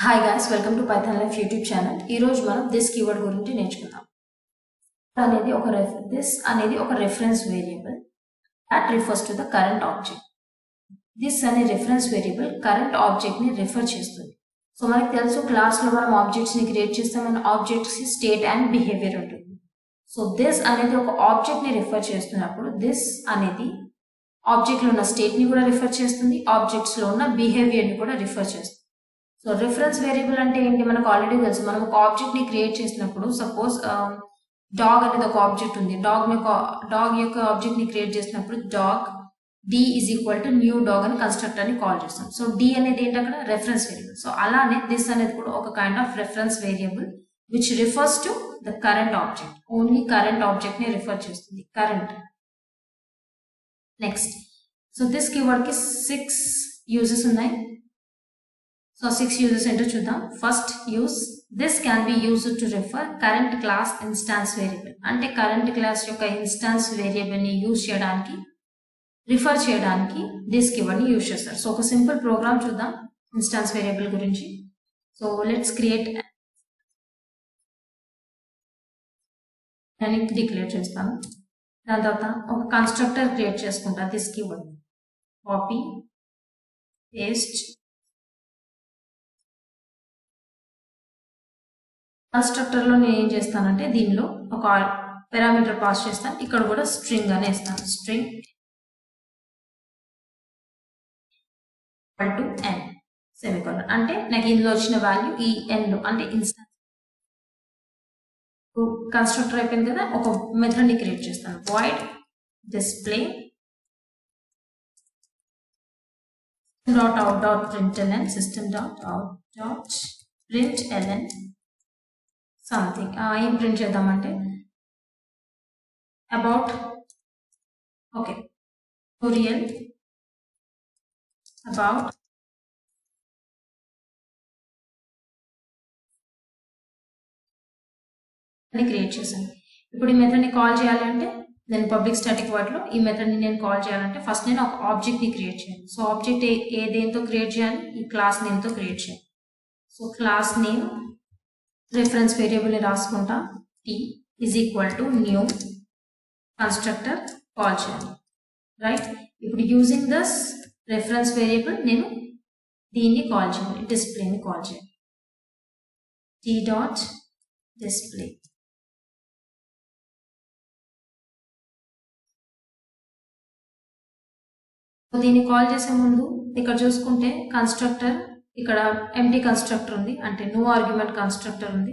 Hi guys, welcome to Python life YouTube channel. ఈ రోజు మనం దిస్ కీవర్డ్ గురించి నేర్చుకుందాం. దిస్ అనేది ఒక reference variable that refers to the current object. This అనే రెఫరెన్స్ వేరియబుల్ కరెంట్ ఆబ్జెక్ట్ ని రిఫర్ చేస్తుంది. సో మనకి తెలుసు, క్లాస్ లో మనం ఆబ్జెక్ట్స్ ని క్రియేట్ చేస్తాం. మన ఆబ్జెక్ట్స్ కి స్టేట్ అండ్ బిహేవియర్ ఉంటుంది. సో దిస్ అనేది ఒక ఆబ్జెక్ట్ ని రిఫర్ చేస్తున్నప్పుడు దిస్ అనేది ఆబ్జెక్ట్ లో ఉన్న స్టేట్ ని కూడా రిఫర్ చేస్తుంది, ఆబ్జెక్ట్స్ లో ఉన్న బిహేవియర్ ని కూడా రిఫర్ చేస్తుంది. సో రిఫరెన్స్ వేరియబుల్ అంటే ఏంటి, మనకు ఆల్రెడీ తెలుసు. మనం ఒక ఆబ్జెక్ట్ ని క్రియేట్ చేసినప్పుడు సపోజ్ డాగ్ అనేది ఒక ఆబ్జెక్ట్ ఉంది. డాగ్ యొక్క ఆబ్జెక్ట్ ని క్రియేట్ చేసినప్పుడు dog d is equal to new dog అని కన్స్ట్రక్టర్ ని కాల్ చేస్తాం. సో డి అనేది ఏంటి, అక్కడ రెఫరెన్స్ వేరియబుల్. సో అలానే దిస్ అనేది కూడా ఒక kind of reference variable which refers to the current object. Only current object ని రిఫర్ చేస్తుంది, current. Next, so this keyword కి 6 యూజెస్ ఉన్నాయి. సో 6 యూజెస్ ఏంటో చూద్దాం. First use, this can be used to refer current class instance variable. అంటే current class యొక్క instance variable ని use చేయడానికి, రిఫర్ చేయడానికి దిస్ కీవర్డ్ ని యూజ్ చేస్తారు. సో ఒక సింపుల్ ప్రోగ్రామ్ చూద్దాం ఇన్స్టాన్స్ వేరియబుల్ గురించి. సో లెట్స్ క్రియేట్ అని డిక్లేర్ చేస్తాను. దాని తర్వాత ఒక కన్స్ట్రక్టర్ క్రియేట్ చేసుకుంటా. This keyword copy paste. Constructor లో నేను ఏం చేస్తానంటే దీనిలో ఒక పారామీటర్ పాస్ చేస్తాను. ఇక్కడ కూడా స్ట్రింగ్ అనే ఇస్తాను. String to n semicolon. అంటే నాకు ఇందులో వచ్చిన వాల్యూ ఈ n లో, అంటే ఇన్స్టాన్స్ కన్స్ట్రక్టర్ అయిపోయింది కదా. ఒక మెథడ్ ని క్రియేట్ చేస్తాను. Void display dot out dot println system dot out dot println something. ఏం ప్రింట్ చేద్దామంటే అబౌట్, ఓకే, ట్యూటోరియల్ అబౌట్ అని క్రియేట్ చేశాను. ఇప్పుడు ఈ మెథడ్ ని కాల్ చేయాలంటే నేను పబ్లిక్ స్టాటిక్ వాయిడ్ లో ఈ మెథడ్ ని నేను కాల్ చేయాలంటే ఫస్ట్ నేను ఒక ఆబ్జెక్ట్ ని క్రియేట్ చేయాలి. సో ఆబ్జెక్ట్ దేంతో క్రియేట్ చేయాలి, ఈ క్లాస్ నేమ్ తో క్రియేట్ చేయాలి. So class name reference variable ని రాసుకుంటా. t is equal to new constructor call చేయాలి, రైట్. ఇప్పుడు యూజింగ్ దస్ రెఫరెన్స్ వేరియబుల్ నేను దీన్ని కాల్ చేయాలి, డిస్ప్లేని కాల్ చేయాలి. t dot display. దీన్ని కాల్ చేసే ముందు ఇక్కడ చూసుకుంటే కన్స్ట్రక్టర్, ఇక్కడ ఎంటీ కన్స్ట్రక్టర్ ఉంది, అంటే నో ఆర్గ్యుమెంట్ కన్స్ట్రక్టర్ ఉంది.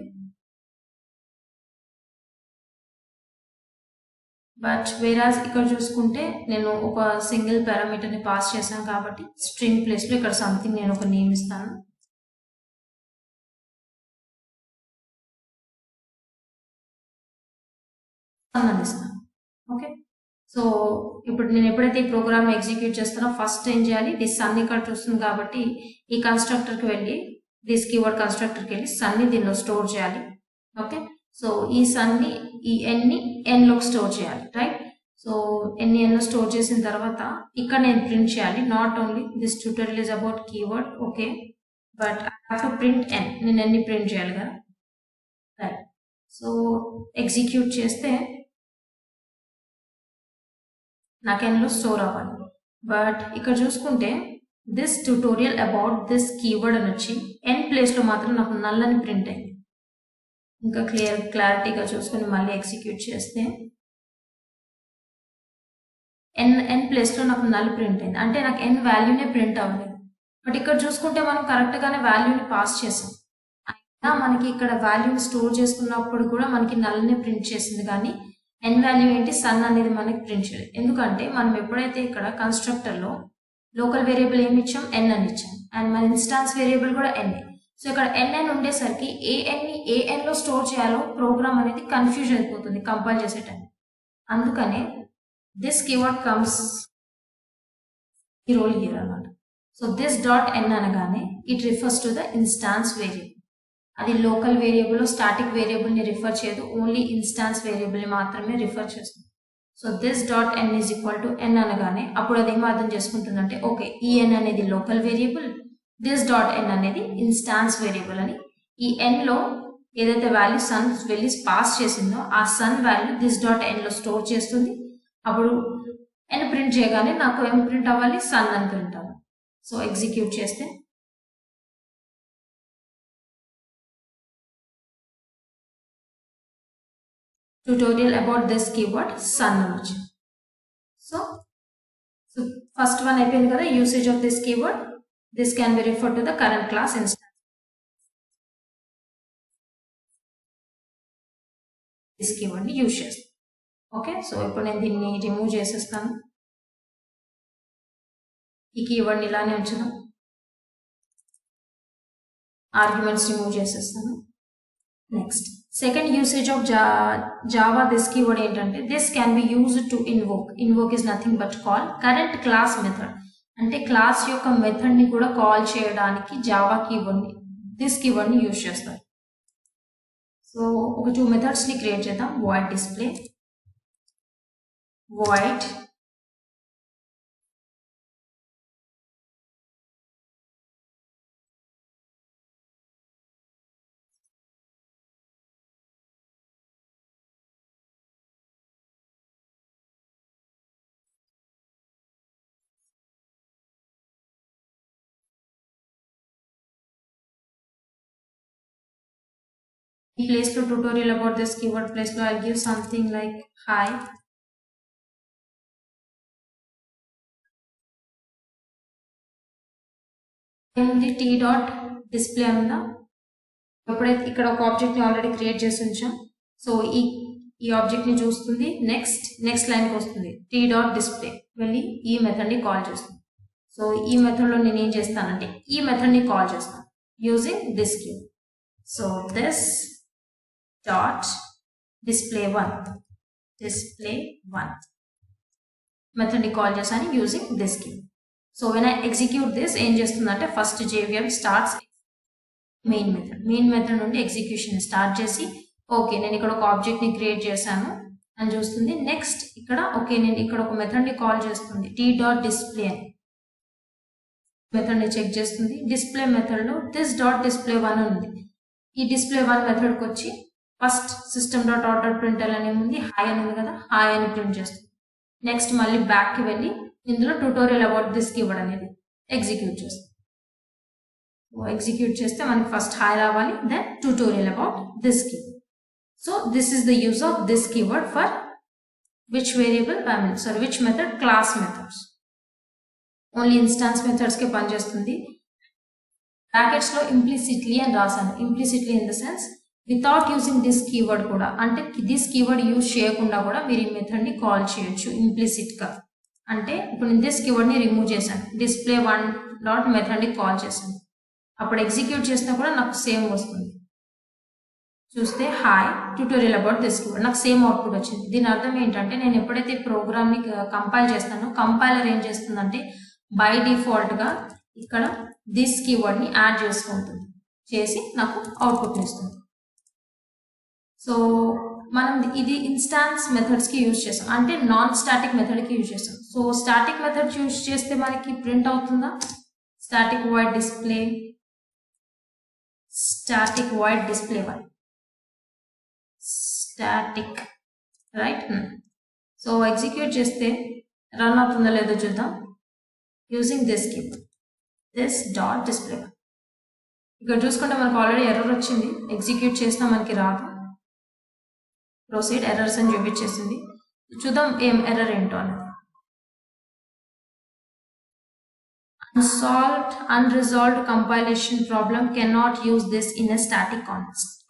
బట్ వేరాజ్ ఇక్కడ చూసుకుంటే నేను ఒక సింగిల్ పారామీటర్ ని పాస్ చేశాను కాబట్టి స్ట్రింగ్ ప్లేస్ లో ఇక్కడ సంథింగ్ నేను ఒక నేమ్ ఇస్తాను. ఇస్తాను, ఓకే. సో ఇప్పుడు నేను ఎప్పుడైతే ఈ ప్రోగ్రామ్ ఎగ్జిక్యూట్ చేస్తానో ఫస్ట్ ఏం చేయాలి, దిస్ సన్ ఇక్కడ చూస్తుంది కాబట్టి ఈ కన్స్ట్రక్టర్ కి వెళ్ళి, దిస్ కీవర్డ్ కన్స్ట్రక్టర్ కి వెళ్ళి సన్ ని దీనిలో స్టోర్ చేయాలి, ఓకే. సో ఈ సన్ ని, ఈ n ని n లోకి స్టోర్ చేయాలి, రైట్. సో n ని n లో స్టోర్ చేసిన తర్వాత ఇక్కడ నేను ప్రింట్ చేయాలి. Not only this tutorial is about keyword, okay, but I have to print n. నేను n ని ప్రింట్ చేయాలి కదా, రైట్. సో ఎగ్జిక్యూట్ చేస్తే నాకు n లో స్టోర్ అవ్వాలి. బట్ ఇక్కడ చూసుకుంటే this tutorial about this keyword అని వచ్చి n ప్లేస్ లో మాత్రం నాకు నల్ అని ప్రింట్ అయింది. ఇంకా క్లారిటీగా చూసుకుని మళ్ళీ ఎగ్జిక్యూట్ చేస్తే n ప్లేస్ లో నాకు నల్ ప్రింట్ అయింది. అంటే నాకు n వాల్యూనే ప్రింట్ అవ్వలేదు. బట్ ఇక్కడ చూసుకుంటే మనం కరెక్ట్ గానే వాల్యూని పాస్ చేసాం. అయినా మనకి ఇక్కడ వాల్యూని స్టోర్ చేసుకున్నప్పుడు కూడా మనకి నల్ని ప్రింట్ చేసింది, కానీ n వాల్యూ ఏంటి, సన్ అనేది మనకి ప్రింట్ చేయలేదు. ఎందుకంటే మనం ఎప్పుడైతే ఇక్కడ కన్స్ట్రక్టర్ లో లోకల్ వేరియబుల్ ఏమి ఇచ్చాం, n అని ఇచ్చాం, అండ్ మన ఇన్స్టాన్స్ వేరియబుల్ కూడా n. సో ఇక్కడ n ఉండేసరికి ఏ n లో స్టోర్ చేయాలో ప్రోగ్రామ్ అనేది కన్ఫ్యూజ్ అయిపోతుంది కంపైల్ చేసే టైం. అందుకనే దిస్ కీవర్డ్ కమ్స్ ఈ రోల్ హియర్ అన్నమాట. సో దిస్ డాట్ n అనగానే it refers to the instance variable. అది లోకల్ వేరియబుల్, స్టాటిక్ వేరియబుల్ ని రిఫర్ చేయదు, ఓన్లీ ఇన్స్టాన్స్ వేరియబుల్ ని మాత్రమే రిఫర్ చేస్తుంది. So this dot n is equal to n అనగానే అప్పుడు అది ఏం అర్థం చేసుకుంటుందంటే, ఓకే, ఈ n అనేది లోకల్ వేరియబుల్, దిస్ డాట్ ఎన్ అనేది ఇన్స్టాన్స్ వేరియబుల్ అని, ఈ ఎన్ లో ఏదైతే వాల్యూ సన్ వెళ్ళి పాస్ చేసిందో ఆ సన్ వాల్యూ దిస్ డాట్ ఎన్ లో స్టోర్ చేస్తుంది. అప్పుడు ఎన్ ప్రింట్ చేయగానే నాకు ఏం ప్రింట్ అవ్వాలి, సన్ అని ప్రింట్ అవ్వాలి. సో ఎగ్జిక్యూట్ చేస్తే ట్యూటోరియల్ అబౌట్ దిస్ కీవర్డ్ సన్ వచ్చి. సో ఫస్ట్ వన్ అయిపోయింది కదా, usage of this keyword. This can be refer to the current class instance. This keyword ని యూజ్ చేస్తాను. ఓకే, సో ఇప్పుడు నేను దీన్ని రిమూవ్ చేసేస్తాను. ఈ కీవర్డ్ ని ఇలానే ఉంచుదాం. ఆర్గ్యుమెంట్స్ రిమూవ్ చేసేస్తాను. Next second usage of Java this keyword ఏంటంటే, this can be used to invoke. Invoke is nothing but call current class method. అంటే క్లాస్ యొక్క మెథడ్ ని కూడా కాల్ చేయడానికి జావా కీవర్డ్ ని, దిస్ కీవర్డ్ ని యూజ్ చేస్తారు. సో ఒక 2 మెథడ్స్ ని క్రియేట్ చేద్దాం. void display, void place to tutorial about this keyword place to I'll give something like hi. ఏముంది, టీ డాట్ డిస్ప్లే ఉందా. ఎప్పుడైతే ఇక్కడ ఒక ఆబ్జెక్ట్ ని ఆల్రెడీ క్రియేట్ చేసి ఉంచాం. సో ఈ ఆబ్జెక్ట్ ని చూస్తుంది. నెక్స్ట్ లైన్ కి వస్తుంది, టీ డాట్ డిస్ప్లే వెళ్ళి ఈ మెథడ్ ని కాల్ చేస్తుంది. సో ఈ మెథడ్ లో నేను ఏం చేస్తానంటే ఈ మెథడ్ ని కాల్ చేస్తాను using this key. So this dot display1 method ని కాల్ చేశాను using this key. So when I execute this ఏం చేస్తుందంటే first JVM starts main method నుండి ఎగ్జిక్యూషన్ స్టార్ట్ చేసి, ఓకే నేను ఇక్కడ ఒక ఆబ్జెక్ట్ ని క్రియేట్ చేశాను అని చూస్తుంది. నెక్స్ట్ ఇక్కడ ఓకే నేను ఇక్కడ ఒక మెథడ్ ని కాల్ చేస్తుంది, టీ డాట్ డిస్ప్లే అని మెథడ్ ని చెక్ చేస్తుంది. డిస్ప్లే మెథడ్ లో దిస్ డాట్ display1 ఉంది. ఈ display1 మెథడ్ కి వచ్చి first system dot out dot print అని ఉంది, హాయ్ అని ఉంది కదా, హాయ్ అని ప్రింట్ చేస్తుంది. నెక్స్ట్ మళ్ళీ బ్యాక్ కి వెళ్ళి ఇందులో ట్యూటోరియల్ అబౌట్ దిస్ కీవర్డ్ అనేది ఎగ్జిక్యూట్ చేస్తుంది. ఎగ్జిక్యూట్ చేస్తే మనకి ఫస్ట్ హాయ్ రావాలి, then tutorial about this keyword. So this is the use of this keyword for which variable which method, class methods. Only instance methods కే పనిచేస్తుంది. Brackets లో implicitly అని రాసాను. Implicitly in the sense without using this keyword కూడా, అంటే this keyword use చేయకుండా కూడా మీరు ఈ మెథడ్ ని కాల్ చేయొచ్చు ఇంప్లిసిట్ గా. అంటే ఇప్పుడు నేను దిస్ కీవర్డ్ ని రిమూవ్ చేశాను, display1 డాట్ మెథడ్ ని కాల్ చేశాను. అప్పుడు ఎగ్జిక్యూట్ చేసినా కూడా నాకు సేమ్ వస్తుంది. చూస్తే hi tutorial about this keyword, నాకు సేమ్ అవుట్పుట్ వచ్చింది. దీని అర్థం ఏంటంటే నేను ఎప్పుడైతే ప్రోగ్రామ్ ని కంపైల్ చేస్తానో కంపైలర్ ఏం చేస్తుందంటే బై డిఫాల్ట్ గా ఇక్కడ దిస్ కీవర్డ్ ని యాడ్ చేసుకుంటుంది, చేసి నాకు అవుట్పుట్ ఇస్తుంది. సో మనం ఇది ఇన్స్టాన్స్ మెథడ్స్ కి యూజ్ చేస్తాం, అంటే నాన్ స్టాటిక్ మెథడ్ కి యూజ్ చేస్తాం. సో స్టాటిక్ మెథడ్ యూజ్ చేస్తే మనకి ప్రింట్ అవుతుందా, static void display1 static, right. So execute చేస్తే రన్ అవుతుందో లేదో చూద్దాం using this keyword, this dot display1. ఇక్కడ చూసుకుంటే మనకు ఆల్రెడీ ఎర్రర్ వచ్చింది, ఎగ్జిక్యూట్ చేసినా మనకి రాదు. ప్రొసీడ్ ఎర్రర్స్ అని చూపించేసింది. చూద్దాం ఏం ఎర్రర్ ఏంటో అనేది. unresolved compilation problem cannot use this in a static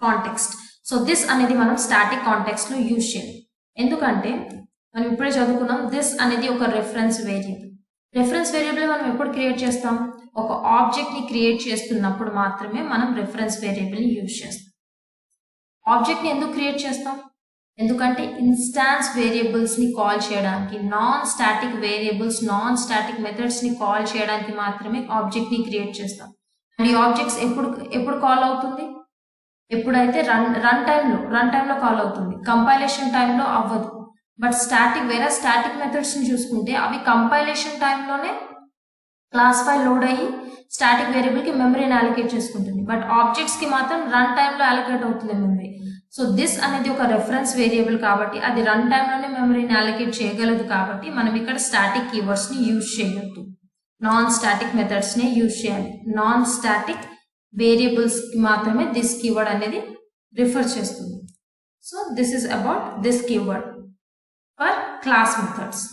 context. So this అనేది మనం స్టాటిక్ కాంటెక్స్ట్ లో యూజ్ చేయాలి. ఎందుకంటే మనం ఇప్పుడే చదువుకున్నాం దిస్ అనేది ఒక రెఫరెన్స్ వేరియబుల్. రెఫరెన్స్ వేరియబుల్ మనం ఎప్పుడు క్రియేట్ చేస్తాం, ఒక ఆబ్జెక్ట్ ని క్రియేట్ చేస్తున్నప్పుడు మాత్రమే మనం రెఫరెన్స్ వేరియబుల్ ని యూజ్ చేస్తాం. ఆబ్జెక్ట్ ని ఎందుకు క్రియేట్ చేస్తాం, ఎందుకంటే ఇన్స్టాన్స్ వేరియబుల్స్ ని కాల్ చేయడానికి, non static variables, non static methods ని కాల్ చేయడానికి మాత్రమే ఆబ్జెక్ట్ ని క్రియేట్ చేస్తాం. అండ్ ఈ ఆబ్జెక్ట్స్ ఎప్పుడు కాల్ అవుతుంది, ఎప్పుడైతే రన్ టైంలో కాల్ అవుతుంది, కంపైలేషన్ టైంలో అవ్వదు. బట్ స్టాటిక్ మెథడ్స్ ని చూసుకుంటే అవి కంపైలేషన్ టైంలోనే క్లాస్ ఫైల్ లోడ్ అయ్యి స్టాటిక్ వేరియబుల్ కి మెమరీని అలొకేట్ చేసుకుంటుంది, బట్ ఆబ్జెక్ట్స్ కి మాత్రం రన్ టైమ్ లో అలొకేట్ అవుతుంది మెమరీ. సో దిస్ అనేది ఒక రెఫరెన్స్ వేరియబుల్ కాబట్టి అది రన్ టైమ్ లోనే మెమరీని అలొకేట్ చేయగలదు, కాబట్టి మనం ఇక్కడ స్టాటిక్ కీవర్డ్స్ ని యూజ్ చేయొద్దు, నాన్ స్టాటిక్ మెథడ్స్ ని యూజ్ చేయాలి. నాన్ స్టాటిక్ వేరియబుల్స్ కి మాత్రమే దిస్ కీవర్డ్ అనేది రిఫర్ చేస్తుంది. So this is about this keyword for class methods.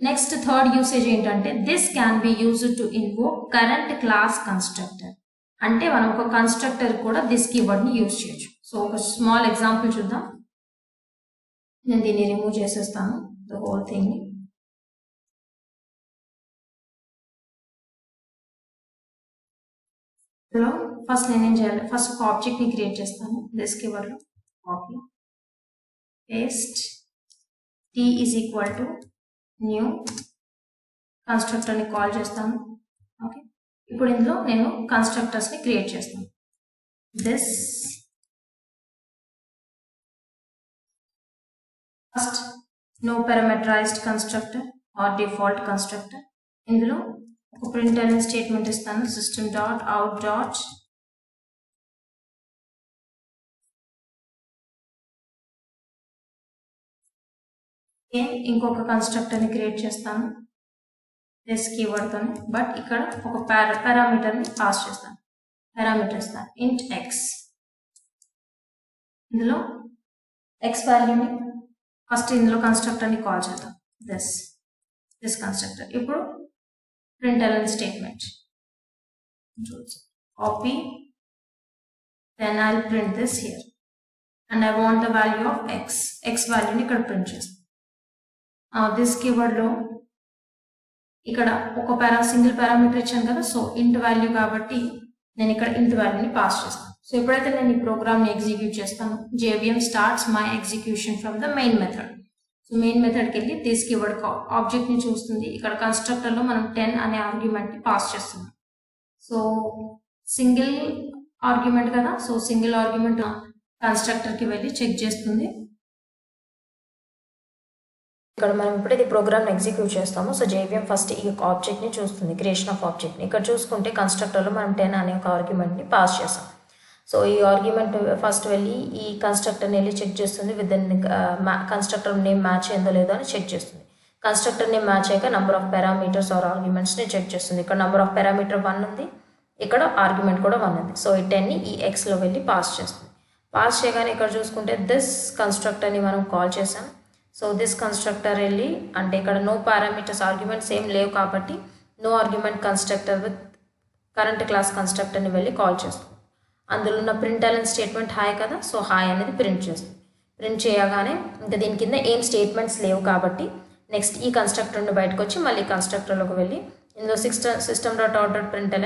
Next third usage ఏంటంటే this can be used to invoke current class constructor. అంటే మనం ఒక కన్స్ట్రక్టర్ కూడా దిస్ కీవర్డ్ ని యూజ్ చేయొచ్చు. సో ఒక స్మాల్ ఎగ్జాంపుల్ చూద్దాం. నేను దీన్ని రిమూవ్ చేసేస్తాను, ద హోల్ థింగ్ ని. ఫస్ట్ నేనేం చేయాలి, ఫస్ట్ ఒక ఆబ్జెక్ట్ ని క్రియేట్ చేస్తాను. దిస్ కీవర్డ్ లో copy paste t is equal to new constructor ని కాల్ చేస్తాను. ఓకే, ఇప్పుడు ఇందులో నేను కన్స్ట్రక్టర్స్ ని క్రియేట్ చేస్తాను. This first no parameterized constructor or default constructor. ఇందులో ఒక println స్టేట్మెంట్ ఇస్తాను, సిస్టమ్ డాట్ అవుట్ డాట్ ఇంకొక కన్స్ట్రక్టర్ ని క్రియేట్ చేస్తాను దిస్ కీవర్డ్ తోని, బట్ ఇక్కడ ఒక పారామీటర్ ని పాస్ చేస్తాను. పారామీటర్ ఇస్తాను ఇంట్ ఎక్స్. ఇందులో ఎక్స్ వాల్యూని ఫస్ట్ ఇందులో కన్స్ట్రక్టర్ ని కాల్ చేద్దాం, దిస్ కన్స్ట్రక్టర్. ఇప్పుడు println statement copy, then I'll print this here and I want the value of x వాల్యూని ఇక్కడ ప్రింట్ చేస్తాను. దిస్ కీవర్డ్ లో ఇక్కడ ఒక సింగిల్ పారామీటర్ ఇచ్చాను కదా, సో ఇంట్ వాల్యూ కాబట్టి నేను ఇక్కడ ఇంట్ వాల్యూని పాస్ చేస్తాను. సో ఎప్పుడైతే నేను ఈ ప్రోగ్రామ్ ని ఎగ్జిక్యూట్ చేస్తాను, JVM starts my execution from the main method. So main మెథడ్కి వెళ్ళి దిస్ కీవర్డ్ ఆబ్జెక్ట్ ని చూస్తుంది. ఇక్కడ కన్స్ట్రక్టర్ లో మనం 10 అనే ఆర్గ్యుమెంట్ ని పాస్ చేస్తున్నాం. సో సింగిల్ ఆర్గ్యుమెంట్ కదా, సో సింగిల్ ఆర్గ్యుమెంట్ కన్స్ట్రక్టర్ కి వెళ్ళి చెక్ చేస్తుంది. ఇక్కడ మనం ఎప్పుడైతే ప్రోగ్రామ్ ఎగ్జిక్యూట్ చేస్తామో, సో JVM ఫస్ట్ ఈ ఆబ్జెక్ట్ ని చూస్తుంది, క్రియేషన్ ఆఫ్ ఆబ్జెక్ట్ ని. ఇక్కడ చూసుకుంటే కన్స్ట్రక్టర్ లో మనం 10 అనే ఒక ఆర్గ్యుమెంట్ ని పాస్ చేస్తాం. సో ఈ ఆర్గ్యుమెంట్ ఫస్ట్ వెళ్ళి ఈ కన్స్ట్రక్టర్ని వెళ్ళి చెక్ చేస్తుంది, within constructor name match అయిందో లేదో అని చెక్ చేస్తుంది. కన్స్ట్రక్టర్ నేమ్ మ్యాచ్ అయ్యాక నెంబర్ ఆఫ్ పారామీటర్స్ ఆర్ ఆర్గ్యుమెంట్స్ని చెక్ చేస్తుంది. ఇక్కడ నెంబర్ ఆఫ్ పారామీటర్ 1 ఉంది, ఇక్కడ ఆర్గ్యుమెంట్ కూడా 1 ఉంది. సో ఈ 10ని ఈ ఎక్స్లో వెళ్ళి పాస్ చేస్తుంది. పాస్ చేయగానే ఇక్కడ చూసుకుంటే దిస్ కన్స్ట్రక్టర్ని మనం కాల్ చేసాం. సో దిస్ కన్స్ట్రక్టర్ వెళ్ళి, అంటే ఇక్కడ నో పారామీటర్స్ ఆర్గ్యుమెంట్స్ ఏం లేవు కాబట్టి no argument constructor with current class కన్స్ట్రక్టర్ని వెళ్ళి కాల్ చేస్తుంది. అందులో ఉన్న println స్టేట్మెంట్ హాయ్ కదా, సో హాయ్ అనేది ప్రింట్ చేస్తుంది. ప్రింట్ చేయగానే ఇంకా దీని కింద ఏం స్టేట్మెంట్స్ లేవు కాబట్టి నెక్స్ట్ ఈ కన్స్ట్రక్టర్ నుండి బయటకు వచ్చి మళ్ళీ కన్స్ట్రక్టర్లోకి వెళ్ళి ఇందులో system dot out dot println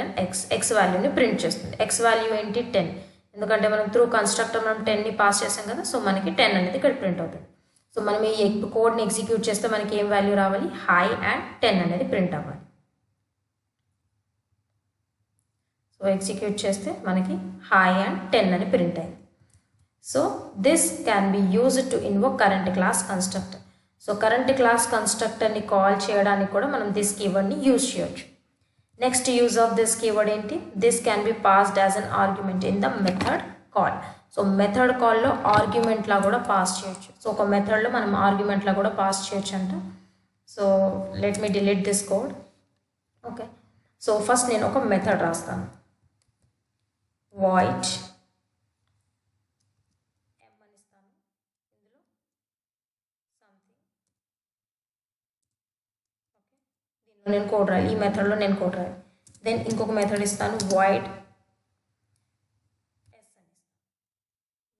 X వాల్యూని ప్రింట్ చేస్తుంది. ఎక్స్ వాల్యూ ఏంటి 10, ఎందుకంటే మనం త్రూ కన్స్ట్రక్టర్ మనం 10ని పాస్ చేసాం కదా, సో మనకి 10 అనేది ఇక్కడ ప్రింట్ అవుతుంది. సో మనం ఈ కోడ్ని ఎగ్జిక్యూట్ చేస్తే మనకి ఏం వాల్యూ రావాలి, హాయ్ అండ్ 10 అనేది ప్రింట్ అవ్వాలి. సో ఎగ్జిక్యూట్ చేస్తే మనకి హాయ్ అండ్ 10 అని ప్రింట్ అయింది. So this can be used to invoke current class constructor. So current class కన్స్ట్రక్టర్ని కాల్ చేయడానికి కూడా మనం దిస్ కీవర్డ్ని యూజ్ చేయొచ్చు. Next use of this keyword ఏంటి, this can be passed as an argument in the method call. So method కాల్లో ఆర్గ్యుమెంట్లా కూడా పాస్ చేయొచ్చు. సో ఒక మెథడ్లో మనం ఆర్గ్యుమెంట్లా కూడా పాస్ చేయొచ్చు అంట. So let me delete this code. Okay, so first నేను ఒక మెథడ్ రాస్తాను, void m అని ఇస్తాను. ఇందులో సంథింగ్. ఓకే, దీనిలో నేను కోడ్ రాయాలి, ఈ మెథడ్లో నేను కోడ్ రాయాలి. దెన్ ఇంకొక మెథడ్ ఇస్తాను, void s అని ఇస్తాను.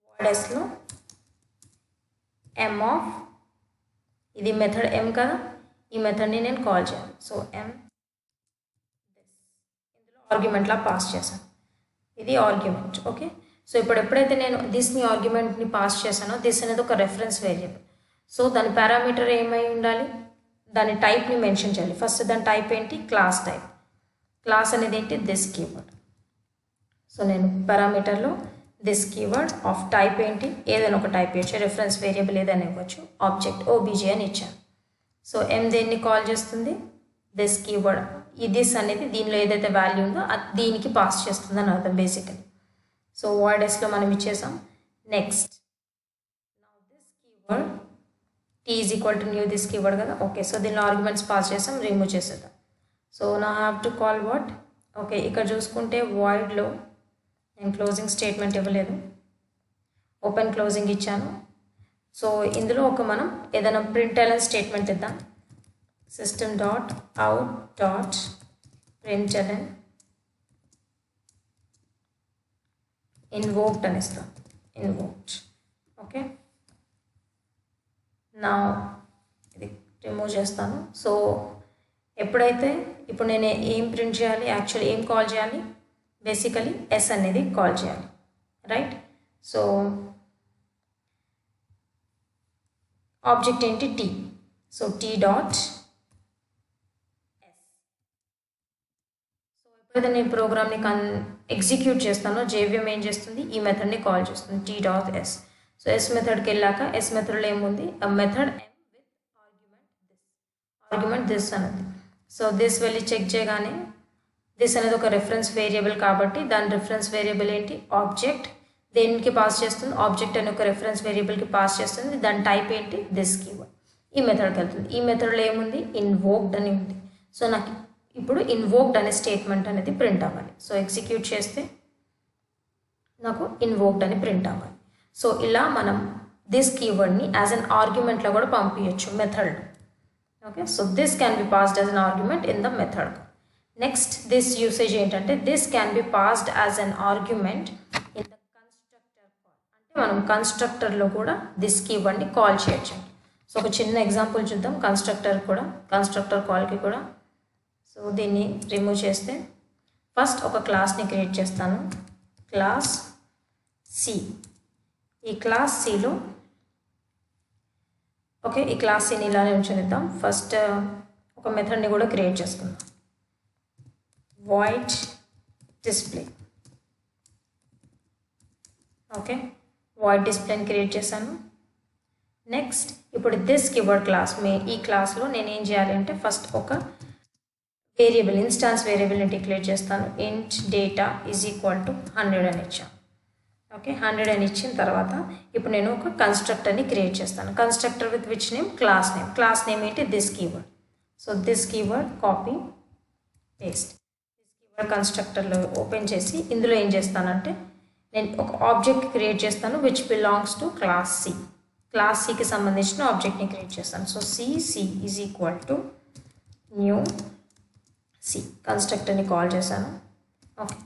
void sలో m ఆఫ్, ఇది మెథడ్ m కదా, ఈ మెథడ్ని నేను కాల్ చేయాలి. సో m ఇందులో ఆర్గ్యుమెంట్లా పాస్ చేశాను, ఇది ఆర్గ్యుమెంట్. ఓకే, సో ఇప్పుడు ఎప్పుడైతే నేను దిస్ని ఆర్గ్యుమెంట్ని పాస్ చేశానో, దిస్ అనేది ఒక రెఫరెన్స్ వేరియబుల్. సో దాని పారామీటర్ ఏమై ఉండాలి, దాని టైప్ని మెన్షన్ చేయాలి. ఫస్ట్ దాని టైప్ ఏంటి, క్లాస్ టైప్. క్లాస్ అనేది ఏంటి, దిస్ కీవర్డ్. సో నేను పారామీటర్లో దిస్ కీవర్డ్ ఆఫ్ టైప్ ఏంటి, ఏదైనా ఒక టైప్ ఇవ్వచ్చు, రెఫరెన్స్ వేరియబుల్ ఏదైనా ఇవ్వచ్చు, ఆబ్జెక్ట్ OBJ అని ఇచ్చాను. సో m దేన్ని కాల్ చేస్తుంది, దిస్ కీవర్డ్, ఈ దిస్ అనేది దీనిలో ఏదైతే వాల్యూ ఉందో దీనికి పాస్ చేస్తుంది అని అర్థం బేసికలీ. సో వాయిడ్ ఎస్లో మనం ఇచ్చేసాం. Next this keyword t is equal to new this keyword కదా. ఓకే, సో దీనిలో ఆర్గ్యుమెంట్స్ పాస్ చేసాం, రిమూవ్ చేసేద్దాం. సో నా have to call what. Okay, ఇక్కడ చూసుకుంటే వాయిడ్లో నేను క్లోజింగ్ స్టేట్మెంట్ ఇవ్వలేదు, ఓపెన్ క్లోజింగ్ ఇచ్చాను. సో ఇందులో మనం ఏదైనా println స్టేట్మెంట్ ఇద్దాం. System dot out dot println invoked అని ఇస్తాం, ఇన్వోక్డ్. ఓకే, నా ఇది రిమూవ్ చేస్తాను. సో ఎప్పుడైతే ఇప్పుడు నేను ఏం ప్రింట్ చేయాలి, యాక్చువల్లీ ఏం కాల్ చేయాలి, బేసికలీ ఎస్ అనేది కాల్ చేయాలి, రైట్. సో ఆబ్జెక్ట్ ఏంటి, T. So T dot S. So ఎప్పుడైతే నేను ప్రోగ్రామ్ని ఎగ్జిక్యూట్ చేస్తానో జేవిఎం ఏం చేస్తుంది, ఈ మెథడ్ని కాల్ చేస్తుంది, T dot S. So S మెథడ్కి వెళ్ళాక ఎస్ మెథడ్లో ఏముంది, method M with argument this అనేది. సో దిస్ వెళ్ళి చెక్ చేయగానే దిస్ అనేది ఒక రెఫరెన్స్ వేరియబుల్ కాబట్టి దాని రెఫరెన్స్ వేరియబుల్ ఏంటి, ఆబ్జెక్ట్. దేనికి పాస్ చేస్తుంది, ఆబ్జెక్ట్ అని ఒక రెఫరెన్స్ వేరియబుల్కి పాస్ చేస్తుంది. దాని టైప్ ఏంటి, దిస్ కీవర్డ్. ఈ మెథడ్కి వెళ్తుంది. ఈ మెథడ్లో ఏముంది, ఇన్వోక్డ్ అని ఉంది. సో నాకు ఇప్పుడు ఇన్వోక్డ్ అనే స్టేట్మెంట్ అనేది ప్రింట్ అవ్వాలి. సో ఎగ్జిక్యూట్ చేస్తే నాకు ఇన్వోక్డ్ అని ప్రింట్ అవ్వాలి. సో ఇలా మనం దిస్ కీవర్డ్ని యాజ్ అన్ ఆర్గ్యుమెంట్లో కూడా పంపించచ్చు method. Okay, so this can be passed as an argument in the method. Next this usage ఏంటంటే this can be passed as an argument in the constructor call. అంటే మనం కన్స్ట్రక్టర్లో కూడా దిస్ కీవర్డ్ని call చేయొచ్చు. సో ఒక చిన్న ఎగ్జాంపుల్ చూద్దాం కన్స్ట్రక్టర్ కాల్కి కూడా. సో దీన్ని రిమూవ్ చేస్తే ఫస్ట్ ఒక క్లాస్ని క్రియేట్ చేస్తాను, క్లాస్ సి. ఈ క్లాస్ సిలో ఓకే, ఈ క్లాస్ సిని ఇలానే ఉంచునిద్దాం. ఫస్ట్ ఒక మెథడ్ని కూడా క్రియేట్ చేసుకుందాం, void display. Okay, void display create చేశాను. నెక్స్ట్ ఇప్పుడు దిస్ కీవర్డ్ క్లాస్ ఈ క్లాస్లో నేను ఏం చేయాలి అంటే ఫస్ట్ ఒక వేరియబుల్, ఇన్స్టాన్స్ వేరియబుల్ని డిక్లేర్ చేస్తాను. ఇంట్ డేటా ఈజ్ ఈక్వల్ టు 100 అని ఇచ్చాను. ఓకే, 100 అని ఇచ్చిన తర్వాత ఇప్పుడు నేను ఒక కన్స్ట్రక్టర్ని క్రియేట్ చేస్తాను. Constructor with which name, class name. Class name ఏంటి, this keyword. So this keyword copy paste. కన్స్ట్రక్టర్లో ఓపెన్ చేసి ఇందులో ఏం చేస్తానంటే నేను ఒక ఆబ్జెక్ట్ క్రియేట్ చేస్తాను which belongs to class C. Class సికి సంబంధించిన ఆబ్జెక్ట్ని క్రియేట్ చేస్తాను. So C is equal to new C. కన్స్ట్రక్టర్ని కాల్ చేశాను. ఓకే,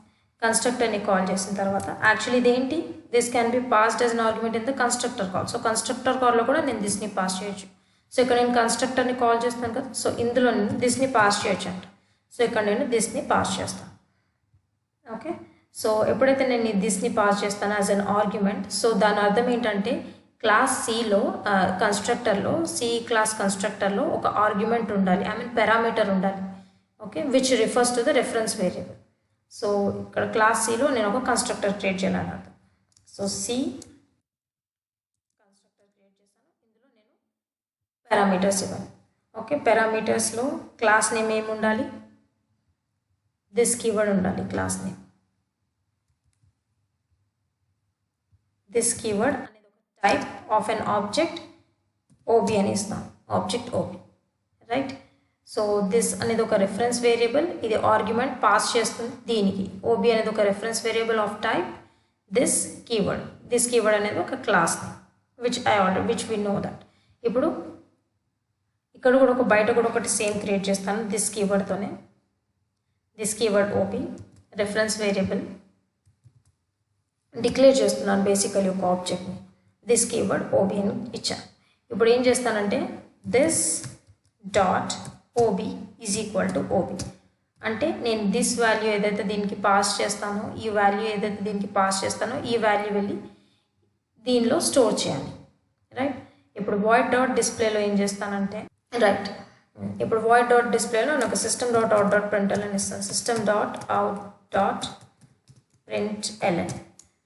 కన్స్ట్రక్టర్ని కాల్ చేసిన తర్వాత యాక్చువల్లీ ఇదేంటి, this can be passed as an argument in the constructor call. So constructor కాల్లో కూడా నేను దిస్ని పాస్ చేయొచ్చు. సో ఇక్కడ నేను కన్స్ట్రక్టర్ని కాల్ చేస్తాను కదా, సో ఇందులో నేను దిస్ని పాస్ చేయొచ్చు అంట. సో ఇక్కడ నేను దిస్ని పాస్ చేస్తాను. ఓకే, సో ఎప్పుడైతే నేను ఈ దిస్ని పాస్ చేస్తాను యాజ్ అన్ ఆర్గ్యుమెంట్, సో దాని అర్థం ఏంటంటే క్లాస్ సిలో కన్స్ట్రక్టర్లో, సి క్లాస్ కన్స్ట్రక్టర్లో ఒక ఆర్గ్యుమెంట్ ఉండాలి, ఐ మీన్ పారామీటర్ ఉండాలి. Okay, which refers to the reference variable. So ఇక్కడ క్లాస్ సిలో నేను ఒక కన్స్ట్రక్టర్ క్రియేట్ చేయాలని అర్థం. సో సి కన్స్ట్రక్టర్ క్రియేట్ చేశాను. ఇందులో నేను పారామీటర్స్ ఇవ్వాలి. ఓకే, పారామీటర్స్లో క్లాస్ నేమ్ ఏమి ఉండాలి, దిస్ కీవర్డ్ ఉండాలి. క్లాస్ నేమ్ దిస్ కీవర్డ్ అనేది ఒక type of an object ob అని ఇస్తాం, object ob, right. So this అనేది ఒక రెఫరెన్స్ వేరియబుల్, ఇది ఆర్గ్యుమెంట్ పాస్ చేస్తుంది దీనికి. ఓబి అనేది ఒక reference variable of type this keyword. This keyword అనేది ఒక class name which we know that. ఇప్పుడు ఇక్కడ కూడా బయట కూడా ఒకటి సేమ్ క్రియేట్ చేస్తాను దిస్ కీవర్డ్తోనే. This keyword ob reference variable declare చేస్తున్నాను బేసికలీ ఒక ఆబ్జెక్ట్ని. దిస్ కీవర్డ్ ఓబి అని ఇచ్చాను. ఇప్పుడు ఏం చేస్తానంటే this dot ob is equal to ob. అంటే నేను దిస్ వాల్యూ ఏదైతే దీనికి పాస్ చేస్తానో, ఈ వాల్యూ ఏదైతే దీనికి పాస్ చేస్తానో, ఈ వాల్యూ వెళ్ళి దీనిలో స్టోర్ చేయాలి, రైట్. ఇప్పుడు వాయిడ్ డాట్ డిస్ప్లేలో ఏం చేస్తానంటే రైట్, ఇప్పుడు వాయిడ్ డాట్ డిస్ప్లేలో నాకు system dot out dot println అని ఇస్తాను. System dot out dot println.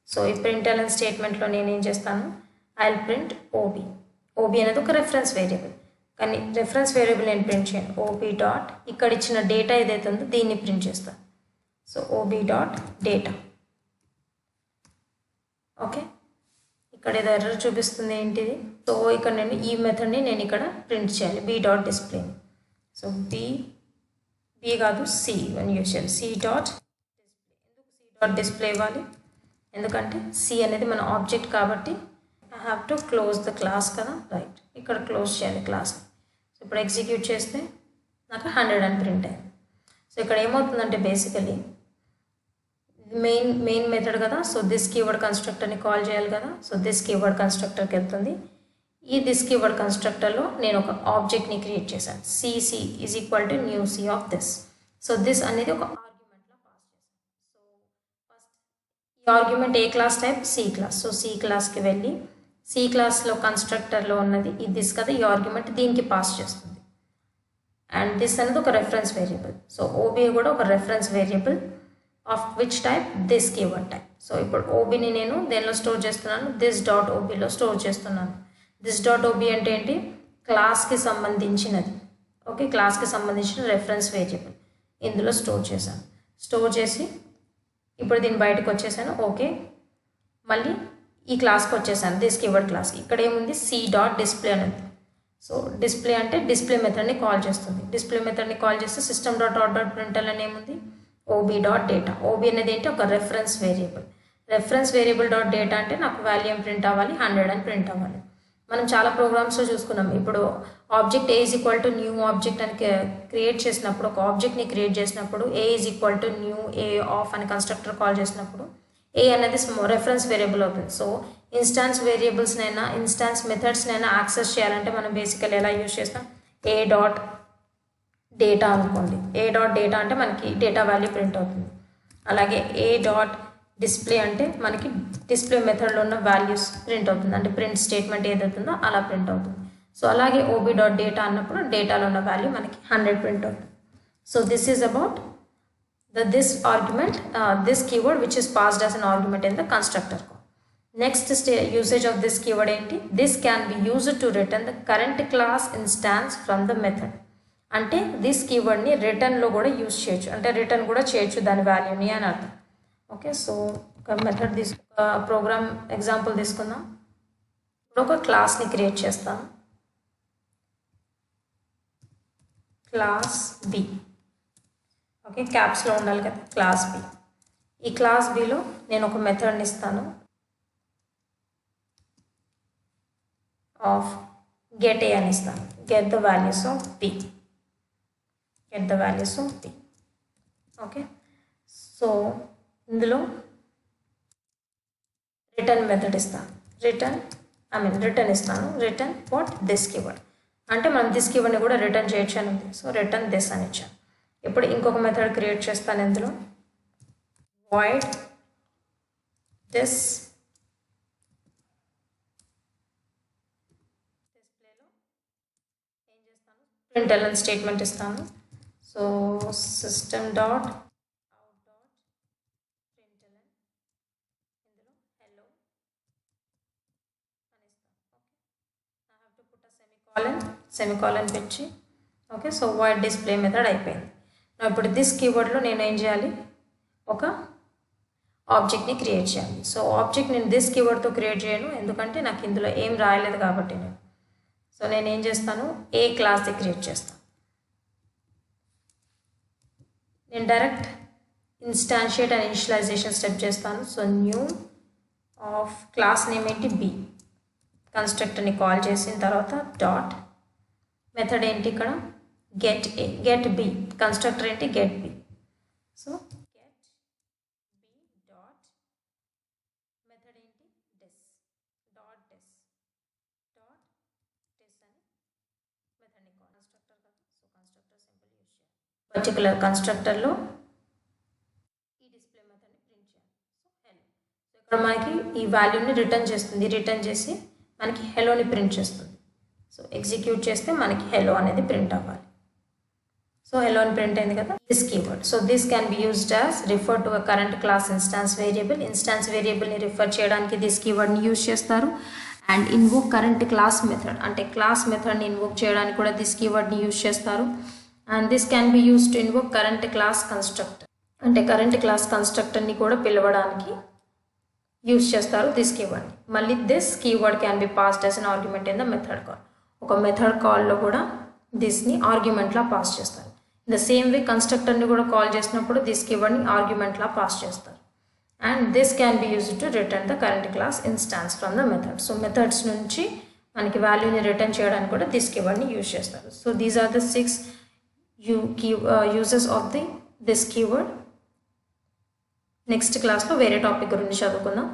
So ఈ ప్రింట్ఎల్ఎన్ స్టేట్మెంట్లో నేను ఏం చేస్తాను, I will print ob. Ob అనేది ఒక రెఫరెన్స్ వేరియబుల్. కానీ రెఫరెన్స్ వేరియబుల్ నేను ప్రింట్ చేయను. ఓబీ డాట్ ఇక్కడ ఇచ్చిన డేటా ఏదైతే ఉందో దీన్ని ప్రింట్ చేస్తాను. So ob dot data. Okay, ఇక్కడ ఏదో ఎర్రర్ చూపిస్తుంది ఏంటిది. సో ఇక్కడ నేను ఈ మెథడ్ని నేను ఇక్కడ ప్రింట్ చేయాలి, బీ డాట్ డిస్ప్లేని. సో బీ కాదు సి అని యూజ్ చేయాలి, సి డాట్ డిస్ప్లే. ఎందుకు సి డాట్ డిస్ప్లే ఇవ్వాలి? ఎందుకంటే సి అనేది మన ఆబ్జెక్ట్ కాబట్టి I have to close the class కదా, రైట్. ఇక్కడ క్లోజ్ చేయాలి క్లాస్ని. సో ఇప్పుడు ఎగ్జిక్యూట్ చేస్తే నాకు 100 అని ప్రింట్ అయింది. సో ఇక్కడ ఏమవుతుందంటే బేసికలీ మెయిన్ మెథడ్ కదా, సో దిస్ కీవర్డ్ కన్స్ట్రక్టర్ని కాల్ చేయాలి కదా. సో దిస్ కీవర్డ్ కన్స్ట్రక్టర్కి వెళ్తుంది. ఈ దిస్ కీవర్డ్ కన్స్ట్రక్టర్లో నేను ఒక ఆబ్జెక్ట్ని క్రియేట్ చేశాను, cc is equal to new C of this. So this అనేది ఒక ఆర్గ్యుమెంట్లో పాస్ చేశాను. సో ఫస్ట్ ఈ ఆర్గ్యుమెంట్ ఏ class type? C class. So C క్లాస్కి వెళ్ళి సి క్లాస్లో కన్స్ట్రక్టర్లో ఉన్నది ఈ దిస్ కదా, ఈ ఆర్గ్యుమెంట్ దీనికి పాస్ చేస్తుంది. అండ్ దిస్ అనేది ఒక రెఫరెన్స్ వేరియబుల్. సో ఓబీ కూడా ఒక reference variable of which type? This keyword type. So ఇప్పుడు ఓబీని నేను దేనిలో స్టోర్ చేస్తున్నాను? దిస్ డాట్ ఓబీలో స్టోర్ చేస్తున్నాను. దిస్ డాట్ ఓబీ అంటే ఏంటి? క్లాస్కి సంబంధించినది. ఓకే, క్లాస్కి సంబంధించిన రెఫరెన్స్ వేరియబుల్ ఇందులో స్టోర్ చేశాను. స్టోర్ చేసి ఇప్పుడు దీన్ని బయటకు వచ్చేసాను. ఓకే, మళ్ళీ ఈ క్లాస్కి వచ్చేసాను, దిస్ కీవర్డ్ క్లాస్. ఇక్కడ ఏముంది? సి డాట్ డిస్ప్లే అనేది. సో డిస్ప్లే అంటే డిస్ప్లే మెథడ్ని కాల్ చేస్తుంది. డిస్ప్లే మెథడ్ని కాల్ చేస్తే సిస్టమ్ డాట్ అవుట్ డాట్ ప్రింట్ఎల్ అని ఏముంది? OB dot data. ఓబీ అనేది ఏంటి? ఒక reference variable. Reference variable dot data అంటే నాకు వాల్యూ ఏం ప్రింట్ అవ్వాలి? 100 అని ప్రింట్ అవ్వాలి. మనం చాలా ప్రోగ్రామ్స్లో చూసుకున్నాం. ఇప్పుడు object A is equal to new object అని క్రియేట్ చేసినప్పుడు, ఒక ఆబ్జెక్ట్ని క్రియేట్ చేసినప్పుడు A is equal to new A of అని కన్స్ట్రక్టర్ కాల్ చేసినప్పుడు ఏ అనేది రెఫరెన్స్ వేరియబుల్ అవుతుంది. సో ఇన్స్టాన్స్ వేరియబుల్స్నైనా ఇన్స్టాన్స్ మెథడ్స్నైనా యాక్సెస్ చేయాలంటే మనం బేసికల్ ఎలా యూజ్ చేస్తాం? ఏ డాట్ డేటా అనుకోండి. ఏ డాట్ డేటా అంటే మనకి డేటా వాల్యూ ప్రింట్ అవుతుంది. అలాగే ఏ డాట్ డిస్ప్లే అంటే మనకి డిస్ప్లే మెథడ్లో ఉన్న వాల్యూస్ ప్రింట్ అవుతుంది, అంటే ప్రింట్ స్టేట్మెంట్ ఏదవుతుందో అలా ప్రింట్ అవుతుంది. సో అలాగే ఓబీ డాట్ డేటా అన్నప్పుడు డేటాలో ఉన్న వాల్యూ మనకి 100 ప్రింట్ అవుతుంది. So this is about this argument, this keyword which is passed as an argument in the constructor. Next usage of this keyword enti? This can be used to return the current class instance from the method. అంటే this కీవర్డ్ని రిటర్న్లో కూడా use చేయొచ్చు, అంటే return కూడా చేయొచ్చు దాని వాల్యూని అని అర్థం. ఓకే, సో ఒక మెథడ్ ప్రోగ్రామ్ ఎగ్జాంపుల్ తీసుకుందాం. ఇప్పుడు ఒక క్లాస్ని క్రియేట్ చేస్తాను, క్లాస్ బి. ఓకే, క్యాప్స్లో ఉండాలి కదా, క్లాస్ బి. ఈ క్లాస్ బిలో నేను ఒక మెథడ్ని ఇస్తాను ఆఫ్ గెట్ ఏ అని ఇస్తాను. Get the values of B, get the values of B. Okay, so ఇందులో రిటర్న్ మెథడ్ ఇస్తాను, రిటర్న్ ఇస్తాను. Return what? This keyword. అంటే మనం దిస్ కీవర్డ్ని కూడా రిటర్న్ చేయొచ్చు అని ఉంది. సో రిటర్న్ దిస్ అని ఇచ్చాను. ఇప్పుడు ఇంకొక మెథడ్ క్రియేట్ చేస్తాను ఇందులో, వాయిడ్ దిస్ డిస్ప్లేలో ఏం చేస్తాను? ప్రింట్ఎల్ఎన్ స్టేట్మెంట్ ఇస్తాను. So system dot out dot println, ఇందులో హెల్లో అని ఇస్తాను. Okay, I have to put semicolon పెట్టి. Okay, so void display method అయిపోయింది. ఇప్పుడు దిస్ కీవర్డ్లో నేను ఏం చేయాలి? ఒక ఆబ్జెక్ట్ని క్రియేట్ చేయాలి. సో ఆబ్జెక్ట్ నేను దిస్ కీవర్డ్తో క్రియేట్ చేయను, ఎందుకంటే నాకు ఇందులో ఏం రాయలేదు కాబట్టి నేను ఏం చేస్తాను? ఏ క్లాస్ది క్రియేట్ చేస్తాను. నేను direct instantiate and initialization step చేస్తాను. So new of class name ఏంటి? బి. కన్స్ట్రక్టర్ని కాల్ చేసిన తర్వాత డాట్ మెథడ్ ఏంటి ఇక్కడ? Get A, get B. Constructor ఏంటి? Get B. So get B dot method ఏంటి? Dis dot dis dot dis అని మెథడ్ని కాల్. కన్స్ట్రక్టర్ కదా, సో కన్స్ట్రక్టర్ సింపుల్ యూజ్ చేయాలి. పర్టికులర్ కన్స్ట్రక్టర్లో ఈ డిస్ప్లే మెథడ్ని ప్రింట్ చేయాలి. So hello. సో ఇక్కడ మనకి ఈ వాల్యూని రిటర్న్ చేస్తుంది, రిటర్న్ చేసి మనకి హెలోని ప్రింట్ చేస్తుంది. సో ఎగ్జిక్యూట్ చేస్తే మనకి హెలో అనేది ప్రింట్ అవ్వాలి. సో హెలో అని ప్రింట్ అయింది కదా, this keyword. So this can be used as refer to a current class instance variable. Instance వేరియబుల్ని రిఫర్ చేయడానికి దిస్ కీవర్డ్ని యూజ్ చేస్తారు. And invoke current class method అంటే క్లాస్ మెథడ్ని ఇన్వోక్ చేయడానికి కూడా దిస్ కీవర్డ్ని యూజ్ చేస్తారు. And this can be use to invoke current class constructor అంటే కరెంట్ క్లాస్ కన్స్ట్రక్టర్ని కూడా పిలవడానికి యూజ్ చేస్తారు దిస్ కీవర్డ్ని. మళ్ళీ this keyword can be passed as an argument in the method call. ఒక మెథడ్ కాల్లో కూడా దిస్ని ఆర్గ్యుమెంట్లా పాస్ చేస్తారు. ఇన్ ద సేమ్ వే కన్స్ట్రక్టర్ని కూడా కాల్ చేసినప్పుడు దిస్ కీవర్డ్ని ఆర్గ్యుమెంట్లా పాస్ చేస్తారు. And this can be used to return the current class instance from the method. So methods నుంచి మనకి వాల్యూని రిటర్న్ చేయడానికి కూడా దిస్ కీవర్డ్ని యూజ్ చేస్తారు. So these are the 6 uses of this keyword. Next క్లాస్లో వేరే టాపిక్ గురించి చదువుకుందాం.